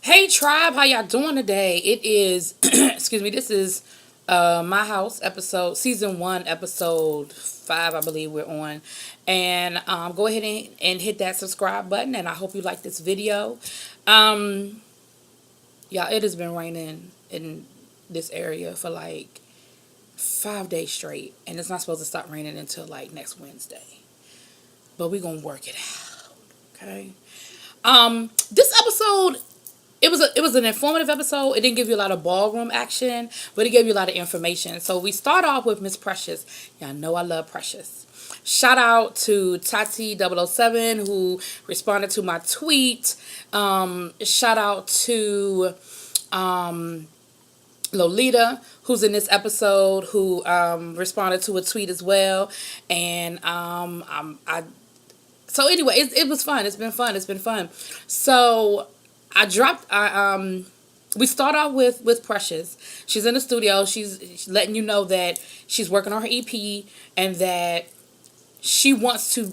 Hey tribe, how y'all doing today? It is, excuse me, this is My House episode, season 1, episode 5, I believe we're on. And go ahead and hit that subscribe button, and I hope you like this video. Um, yeah, it has been raining in this area for like 5 days straight, and it's not supposed to stop raining until like next Wednesday. But we're gonna work it out, okay? This episode it was an informative episode. It didn't give you a lot of ballroom action, but it gave you a lot of information. So we start off with Miss Precious. Y'all know I love Precious. Shout out to Tati 007 who responded to my tweet. Shout out to Lolita, who's in this episode, who responded to a tweet as well. And so anyway, it was fun. It's been fun. It's been fun. So we start off with Precious. She's in the studio. She's letting you know that she's working on her EP and that she wants to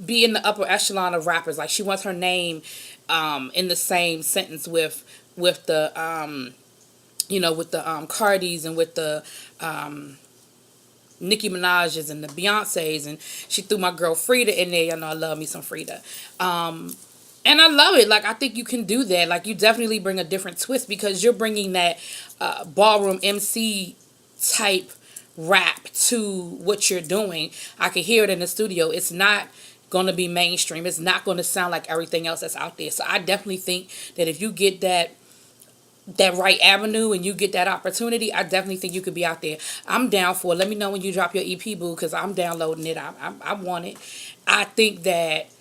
be in the upper echelon of rappers. Like she wants her name in the same sentence with the with the Cardis and with the Nicki Minaj's and the Beyonce's, and she threw my girl Frida in there. Y'all know I love me some Frida. And I love it. Like, I think you can do that. Like, you definitely bring a different twist because you're bringing that ballroom MC type rap to what you're doing. I can hear it in the studio. It's not going to be mainstream. It's not going to sound like everything else that's out there. So I definitely think that if you get that right avenue and you get that opportunity, I definitely think you could be out there. I'm down for it. Let me know when you drop your EP, boo, because I'm downloading it. I want it. I think that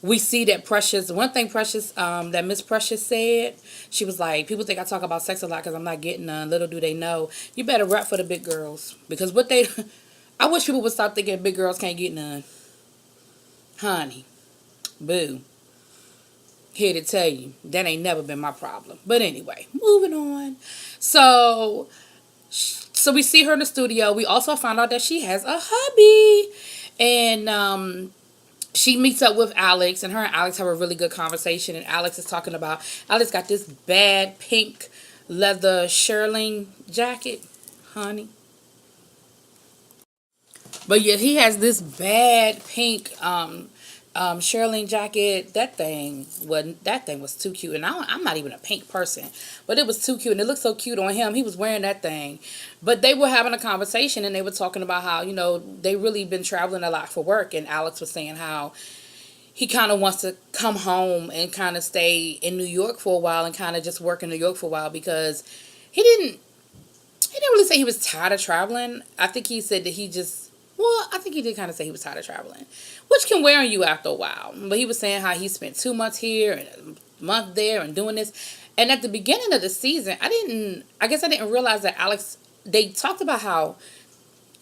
we see that Precious, one thing Precious, that Miss Precious said, she was like, people think I talk about sex a lot because I'm not getting none. Little do they know. You better rap for the big girls. Because I wish people would stop thinking big girls can't get none. Honey, boo. Here to tell you, that ain't never been my problem. But anyway, moving on. So we see her in the studio. We also found out that she has a hubby. And she meets up with Alex, and her and Alex have a really good conversation. And Alex is talking about, Alex got this bad pink leather shearling jacket, honey. But yeah, he has this bad pink shearling jacket. That thing was too cute. And I'm not even a pink person, but it was too cute, and it looked so cute on him. He was wearing that thing. But they were having a conversation, and they were talking about how they really been traveling a lot for work. And Alex was saying how he kind of wants to come home and kind of stay in New York for a while and kind of just work in New York for a while because he didn't really say he was tired of traveling. I think he said that I think he did kind of say he was tired of traveling, which can wear on you after a while. But he was saying how he spent 2 months here and a month there and doing this. And at the beginning of the season, I guess I didn't realize that Alex, they talked about how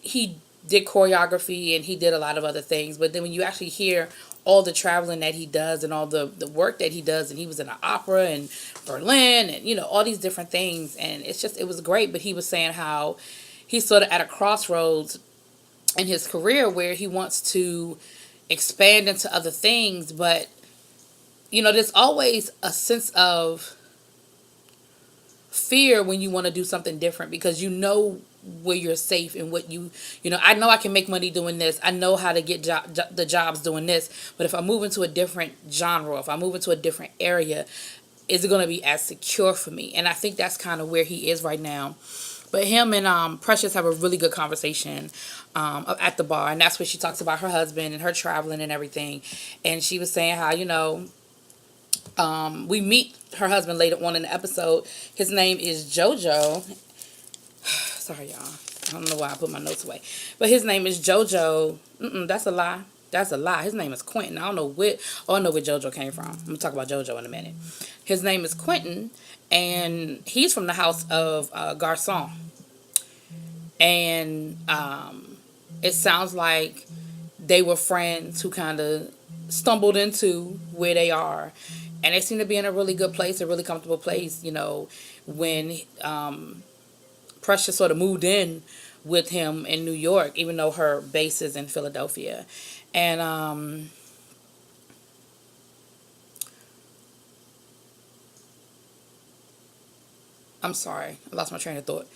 he did choreography and he did a lot of other things. But then when you actually hear all the traveling that he does and all the work that he does, and he was in an opera in Berlin and, all these different things. And it was great. But he was saying how he's sort of at a crossroads in his career where he wants to expand into other things. But, there's always a sense of fear when you want to do something different because where you're safe and I know I can make money doing this. I know how to get the jobs doing this. But if I move into a different genre, if I move into a different area, is it going to be as secure for me? And I think that's kind of where he is right now. But him and Precious have a really good conversation at the bar. And that's where she talks about her husband and her traveling and everything. And she was saying how, we meet her husband later on in the episode. His name is JoJo. Sorry, y'all. I don't know why I put my notes away. But his name is JoJo. That's a lie. That's a lie. His name is Quentin. I don't know where JoJo came from. I'm going to talk about JoJo in a minute. His name is Quentin, and he's from the house of Garcon. And it sounds like they were friends who kind of stumbled into where they are. And they seem to be in a really good place, a really comfortable place, when Precious sort of moved in with him in New York, even though her base is in Philadelphia. And I'm sorry, I lost my train of thought.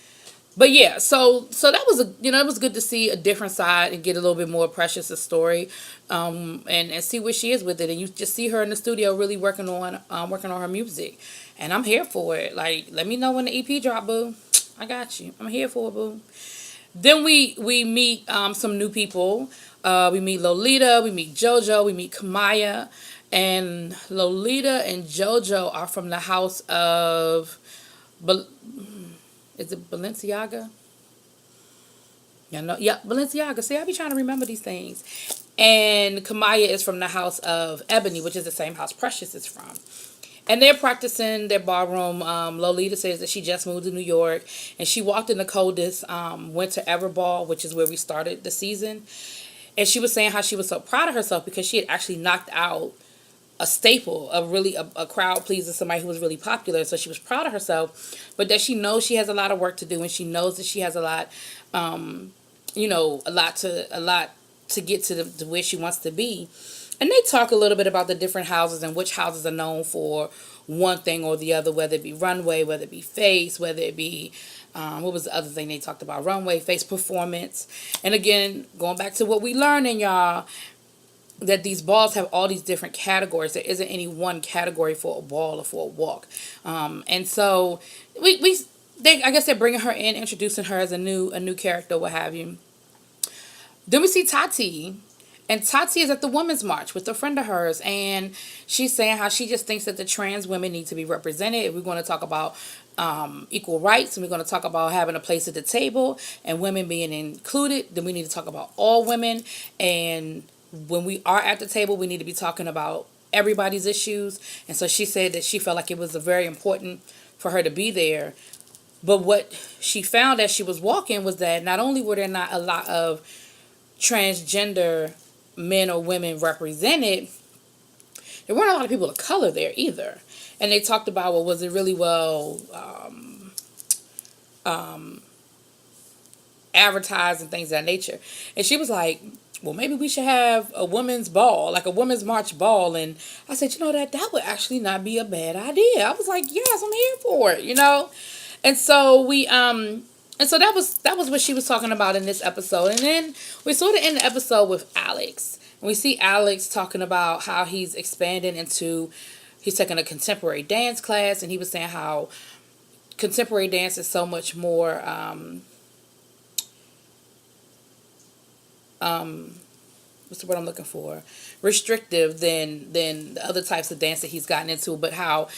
But yeah, so that was it was good to see a different side and get a little bit more Precious' story, and see where she is with it, and you just see her in the studio really working on her music, and I'm here for it. Like, let me know when the EP drop, boo. I got you. I'm here for it, boo. Then we meet some new people. We meet Lolita, we meet JoJo, we meet Kamaya, and Lolita and JoJo are from the house of. Is it Balenciaga? Yeah, no, yeah, Balenciaga. See, I be trying to remember these things. And Kamaya is from the house of Ebony, which is the same house Precious is from. And they're practicing their ballroom. Lolita says that she just moved to New York, and she walked in the coldest winter ever ball, which is where we started the season. And she was saying how she was so proud of herself because she had actually knocked out a staple, a crowd pleaser, somebody who was really popular. So she was proud of herself, but that she knows she has a lot of work to do, and she knows that she has a lot, a lot to get to where she wants to be. And they talk a little bit about the different houses and which houses are known for one thing or the other, whether it be runway, whether it be face, whether it be what was the other thing they talked about? Runway, face, performance. And again, going back to what we learning, y'all, that these balls have all these different categories. There isn't any one category for a ball or for a walk. And so I guess they're bringing her in, introducing her as a new character, what have you. Then we see Tati. And Tati is at the Women's March with a friend of hers, and she's saying how she just thinks that the trans women need to be represented. If we're going to talk about equal rights, and we're going to talk about having a place at the table and women being included, then we need to talk about all women. And when we are at the table, we need to be talking about everybody's issues. And so she said that she felt like it was very important for her to be there. But what she found as she was walking was that not only were there not a lot of transgender men or women represented, there weren't a lot of people of color there either. And they talked about, well, was it really well advertised and things of that nature. And she was like, well, maybe we should have a women's ball, like a women's march ball. And I said, that would actually not be a bad idea. I was like, yes, I'm here for it. And so that was what she was talking about in this episode. And then we sort of end the episode with Alex. And we see Alex talking about how he's expanding he's taking a contemporary dance class, and he was saying how contemporary dance is so much more what's the word I'm looking for? Restrictive than the other types of dance that he's gotten into, but how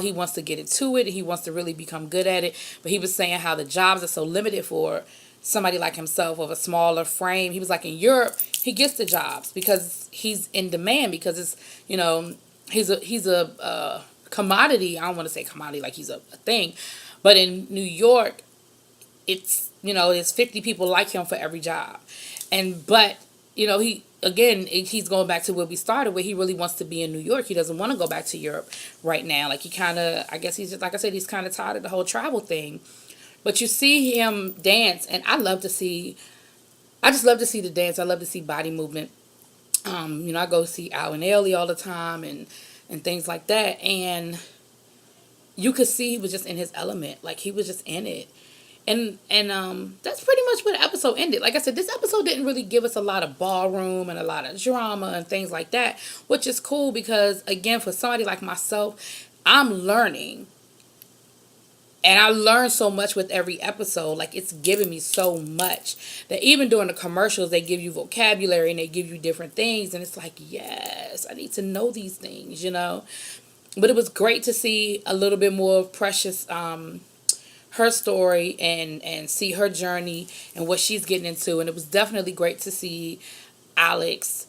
he wants to get into it, and he wants to really become good at it. But he was saying how the jobs are so limited for somebody like himself of a smaller frame. He was like, in Europe, he gets the jobs because he's in demand, because it's, he's a commodity. I don't want to say commodity like he's a thing, but in New York, it's, there's 50 people like him for every job. But he's going back to where we started, where he really wants to be in New York. He doesn't want to go back to Europe right now. Like, I guess he's just, like I said, he's kind of tired of the whole travel thing. But you see him dance, and I just love to see the dance. I love to see body movement. I go see Al and Ellie all the time and things like that. And you could see he was just in his element. Like, he was just in it. And that's pretty much where the episode ended. Like I said, this episode didn't really give us a lot of ballroom and a lot of drama and things like that, which is cool because, again, for somebody like myself, I'm learning. And I learned so much with every episode. Like, it's giving me so much that even during the commercials, they give you vocabulary and they give you different things. And it's like, yes, I need to know these things, But it was great to see a little bit more of Precious, her story and see her journey and what she's getting into. And it was definitely great to see Alex,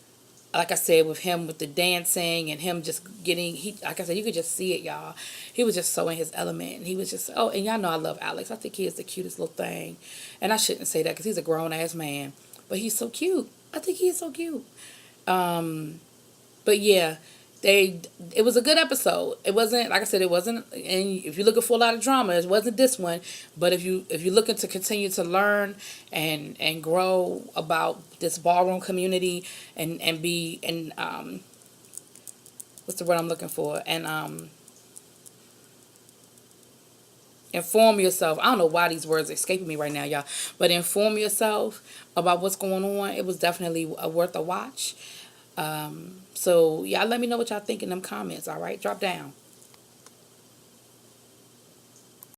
like I said, with him with the dancing and him just like I said, you could just see it, y'all. He was just so in his element, and he was just, and y'all know I love Alex. I think he is the cutest little thing. And I shouldn't say that because he's a grown ass man, but he's so cute. I think he is so cute. But yeah, it was a good episode. It wasn't, like I said, and if you're looking for a lot of drama, it wasn't this one. But if you're looking to continue to learn and grow about this ballroom community and what's the word I'm looking for? And Inform yourself. I don't know why these words are escaping me right now, y'all. But inform yourself about what's going on. It was definitely worth a watch. So y'all let me know what y'all think in them comments. All right, drop down.